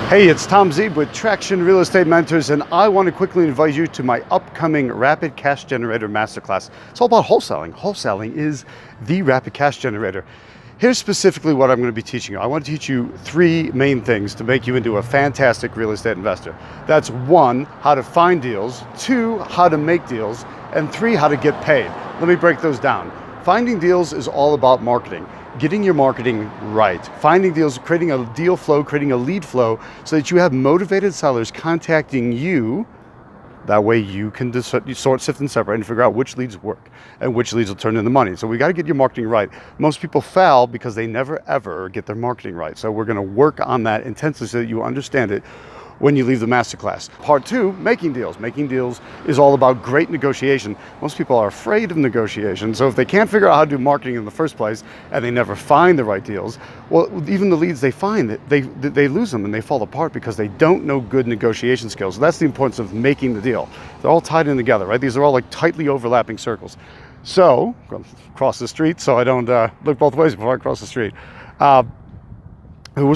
Hey, it's Tom Zeeb with Traction Real Estate Mentors, and I want to quickly invite you to my upcoming Rapid Cash Generator Masterclass. It's all about wholesaling. Wholesaling is the rapid cash generator. Here's specifically what I'm going to be teaching you. I want to teach you three main things to make you into a fantastic real estate investor. That's one, how to find deals, two, how to make deals, and three, how to get paid. Let me break those down. Finding deals is all about marketing. Getting your marketing right. Finding deals, creating a deal flow, creating a lead flow so that you have motivated sellers contacting you. That way you can sort, sift, and separate and figure out which leads work and which leads will turn into money. So we got to get your marketing right. Most people fail because they never ever get their marketing right. So we're going to work on that intensely so that you understand it when you leave the masterclass. Part two, making deals. Making deals is all about great negotiation. Most people are afraid of negotiation. So if they can't figure out how to do marketing in the first place and they never find the right deals, well, even the leads they find, they lose them and they fall apart because they don't know good negotiation skills. So that's the importance of making the deal. They're all tied in together, right? These are all like tightly overlapping circles. So, I'm going to cross the street so I don't look both ways before I cross the street.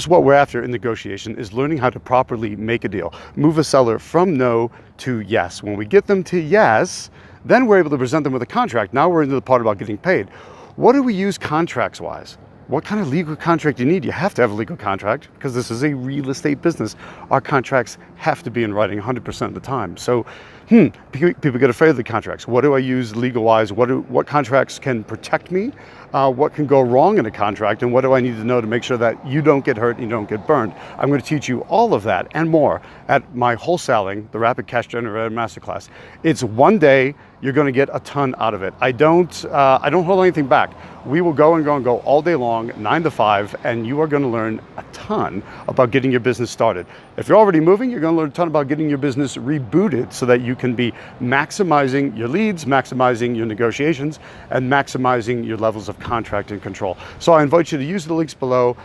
What we're after in negotiation is learning how to properly make a deal, move a seller from no to yes. When we get them to yes, then we're able to present them with a contract. Now we're into the part about getting paid. What do we use contracts wise? What kind of legal contract do you need? You have to have a legal contract because this is a real estate business. Our contracts have to be in writing 100% of the time. So people get afraid of the contracts. What do I use legal wise? What contracts can protect me? What can go wrong in a contract? And what do I need to know to make sure that you don't get hurt and you don't get burned? I'm going to teach you all of that and more at my wholesaling, the Rapid Cash Generator Masterclass. It's one day. You're going to get a ton out of it. I don't hold anything back. We will go all day long, 9 to 5, and you are going to learn a ton about getting your business started. If you're already moving, you're going to learn a ton about getting your business rebooted so that you can be maximizing your leads, maximizing your negotiations, and maximizing your levels of contract and control. So I invite you to use the links below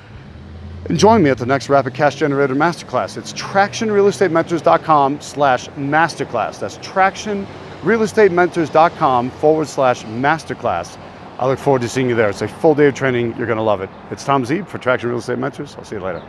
and join me at the next Rapid Cash Generator Masterclass. It's tractionrealestatementors.com/masterclass. That's tractionrealestatementors.com/masterclass. I look forward to seeing you there. It's a full day of training. You're going to love it. It's Tom Zeeb for Traction Real Estate Mentors. I'll see you later.